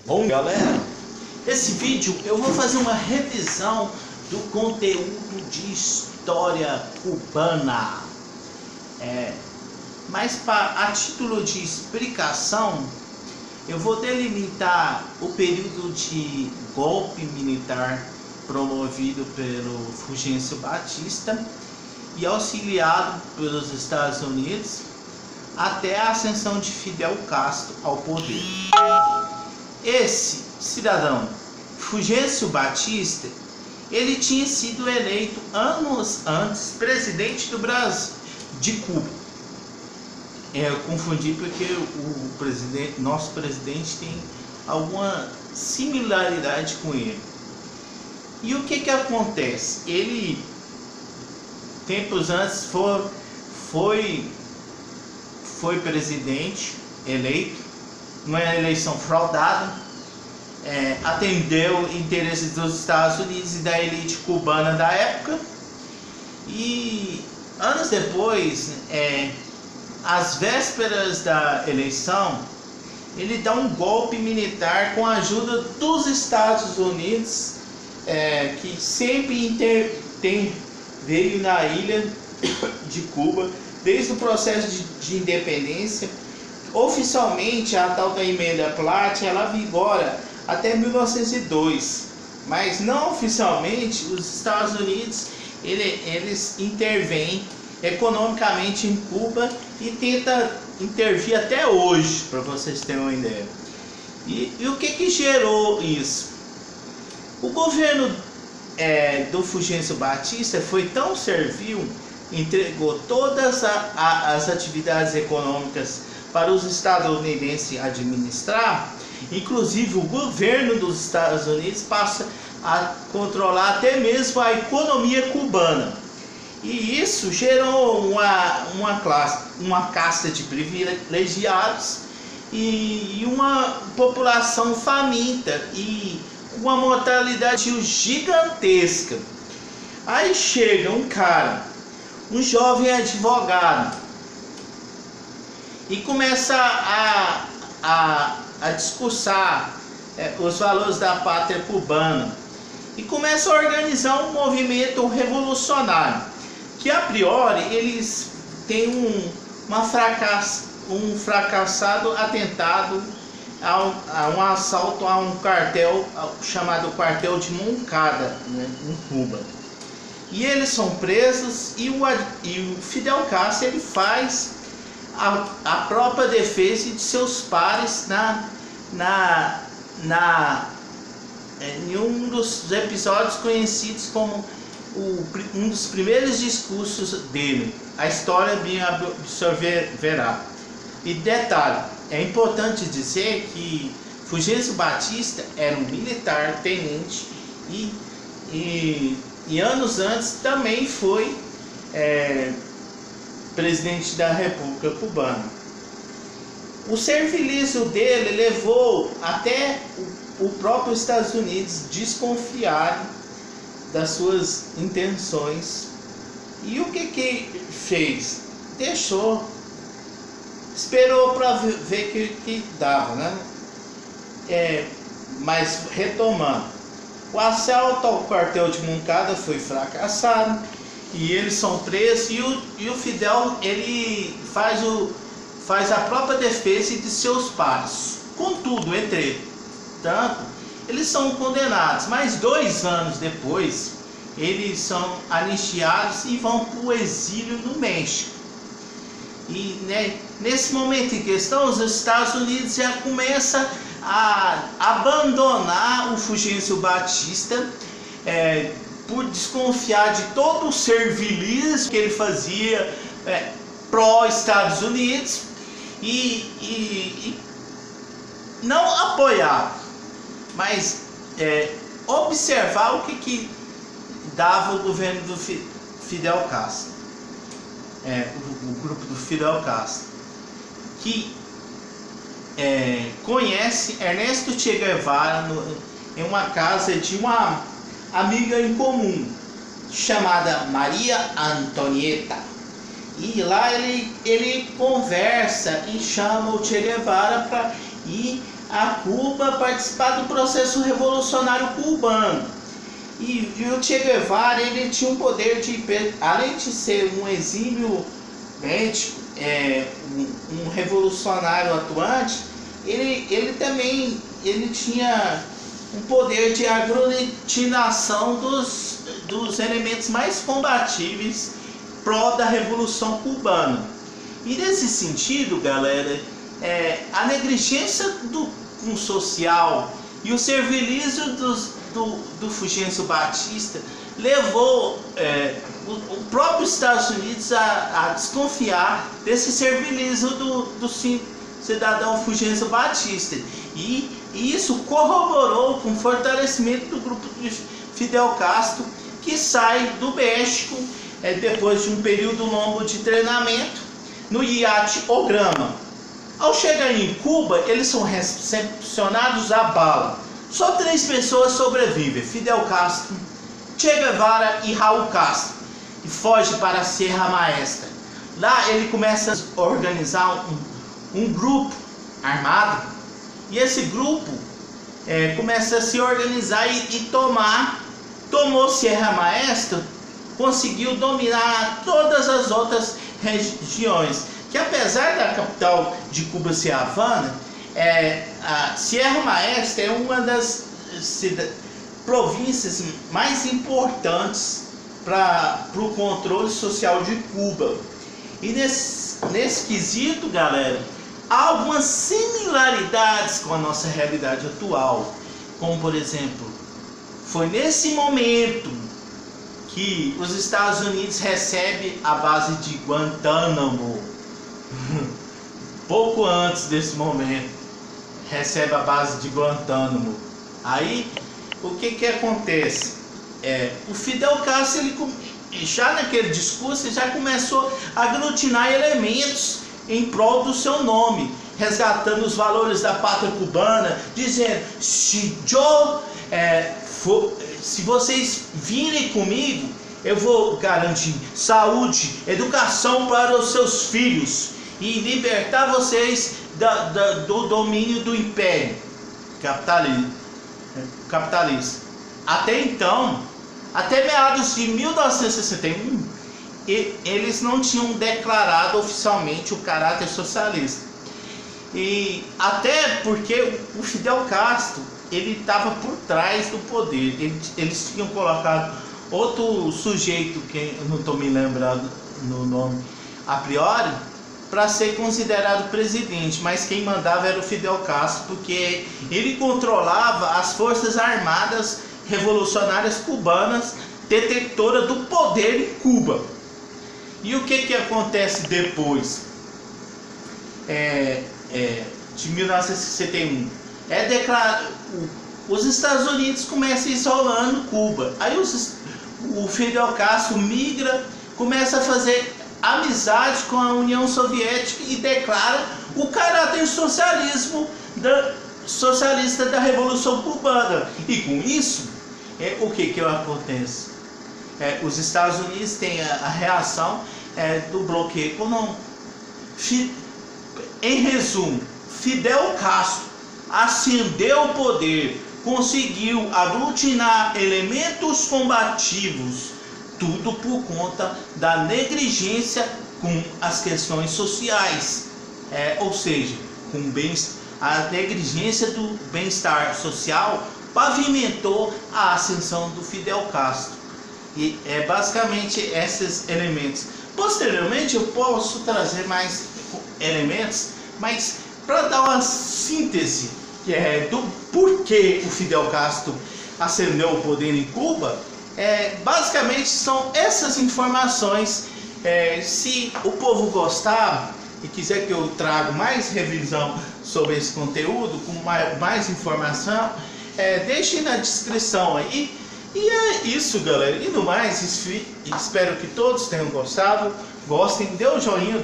Bom, galera, esse vídeo eu vou fazer uma revisão do conteúdo de história cubana. Mas a título de explicação, eu vou delimitar o período de golpe militar promovido pelo Fulgêncio Batista e auxiliado pelos Estados Unidos até a ascensão de Fidel Castro ao poder. Esse cidadão, Fulgêncio Batista, ele tinha sido eleito anos antes presidente do Brasil, de Cuba. Eu confundi porque nosso presidente tem alguma similaridade com ele. E o que acontece? Ele, tempos antes, foi presidente eleito, uma eleição fraudada, atendeu interesses dos Estados Unidos e da elite cubana da época, e anos depois, às vésperas da eleição, ele dá um golpe militar com a ajuda dos Estados Unidos, que sempre veio na ilha de Cuba, desde o processo de independência. Oficialmente, a tal da Emenda Platt, ela vigora até 1902, mas não oficialmente. Os Estados Unidos eles intervêm economicamente em Cuba e tenta intervir até hoje, para vocês terem uma ideia. E o que gerou isso? O governo do Fulgêncio Batista foi tão servil, entregou todas as atividades econômicas para os estadunidenses administrar. Inclusive o governo dos Estados Unidos passa a controlar até mesmo a economia cubana. E isso gerou uma casta de privilegiados e uma população faminta e uma mortalidade gigantesca. Aí chega um jovem advogado, e começa a discursar os valores da pátria cubana, e começa a organizar um movimento revolucionário, que a priori eles têm um fracassado atentado a um assalto a um quartel chamado Quartel de Moncada, em Cuba. E eles são presos, e o Fidel Castro ele faz a própria defesa de seus pares em um dos episódios conhecidos como um dos primeiros discursos dele. A história me absorverá. E detalhe, é importante dizer que Fulgêncio Batista era um militar tenente e anos antes também foi presidente da República Cubana. O servilismo dele levou até o próprio Estados Unidos desconfiar das suas intenções. E o que fez? Esperou para ver que dava, mas retomando, o assalto ao quartel de Moncada foi fracassado e eles são presos, e o Fidel ele faz a própria defesa de seus pares. Contudo, entretanto, eles são condenados, mas 2 anos depois eles são anistiados e vão para o exílio no México. E nesse momento em questão, os Estados Unidos já começam a abandonar o Fulgêncio Batista, por desconfiar de todo o servilismo que ele fazia pró-Estados Unidos, e não apoiar, mas observar o que dava o governo do Fidel Castro, o grupo do Fidel Castro, que conhece Ernesto Che Guevara em uma casa de uma amiga em comum chamada Maria Antonieta. E lá ele conversa e chama o Che Guevara para ir a Cuba participar do processo revolucionário cubano. E o Che Guevara, ele tinha um poder de, além de ser um exímio médico, um revolucionário atuante, ele também tinha um poder de aglutinação dos elementos mais combatíveis pró da Revolução Cubana. E nesse sentido, galera, a negligência com o social e o servilismo do Fulgêncio Batista levou o próprio Estados Unidos a desconfiar desse servilismo do cidadão Fulgêncio Batista. E isso corroborou com o fortalecimento do grupo de Fidel Castro, que sai do México depois de um período longo de treinamento no iate O Grama. Ao chegar em Cuba, eles são recepcionados a bala. Só 3 pessoas sobrevivem: Fidel Castro, Che Guevara e Raul Castro, e foge para a Serra Maestra. Lá ele começa a organizar um grupo armado, e esse grupo começa a se organizar e tomou Serra Maestra, conseguiu dominar todas as outras regiões, que apesar da capital de Cuba ser Havana, a Serra Maestra é uma das províncias mais importantes para o controle social de Cuba. E nesse quesito, galera, há algumas similaridades com a nossa realidade atual. Como, por exemplo, foi nesse momento que os Estados Unidos recebem a base de Guantánamo. Pouco antes desse momento, recebe a base de Guantánamo. Aí, o que acontece? O Fidel Castro, já naquele discurso, ele já começou a aglutinar elementos em prol do seu nome, resgatando os valores da pátria cubana, dizendo: se vocês virem comigo, eu vou garantir saúde, educação para os seus filhos e libertar vocês do domínio do império capitalista. Até então, até meados de 1961, eles não tinham declarado oficialmente o caráter socialista. E até porque o Fidel Castro, ele estava por trás do poder. Eles tinham colocado outro sujeito, que eu não estou me lembrando no nome a priori, para ser considerado presidente, mas quem mandava era o Fidel Castro, porque ele controlava as forças armadas revolucionárias cubanas, detentora do poder em Cuba. E o que acontece depois de 1961? Os Estados Unidos começam isolando Cuba. Aí o Fidel Castro migra, começa a fazer amizade com a União Soviética e declara o caráter socialista da Revolução Cubana. E com isso, o que acontece? Os Estados Unidos têm a reação do bloqueio econômico. Em resumo, Fidel Castro ascendeu ao poder, conseguiu aglutinar elementos combativos, tudo por conta da negligência com as questões sociais, ou seja, a negligência do bem-estar social pavimentou a ascensão do Fidel Castro. E basicamente esses elementos. Posteriormente eu posso trazer mais elementos, mas para dar uma síntese do porquê o Fidel Castro ascendeu ao poder em Cuba, basicamente são essas informações. Se o povo gostar e quiser que eu traga mais revisão sobre esse conteúdo, com mais informação, deixe na descrição aí. E é isso, galera. E no mais, espero que todos tenham gostado. Gostem, dê um joinha,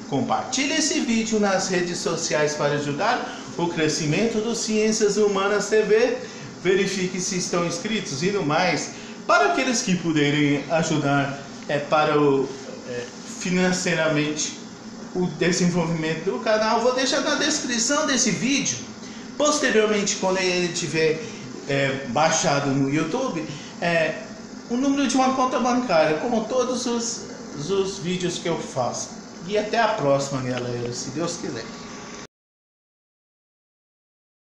compartilhe esse vídeo nas redes sociais para ajudar o crescimento do Ciências Humanas TV. Verifique se estão inscritos. E no mais, para aqueles que puderem ajudar financeiramente o desenvolvimento do canal, vou deixar na descrição desse vídeo Posteriormente, quando ele tiver baixado no YouTube, o número de uma conta bancária, como todos os vídeos que eu faço. E até a próxima, galera, se Deus quiser.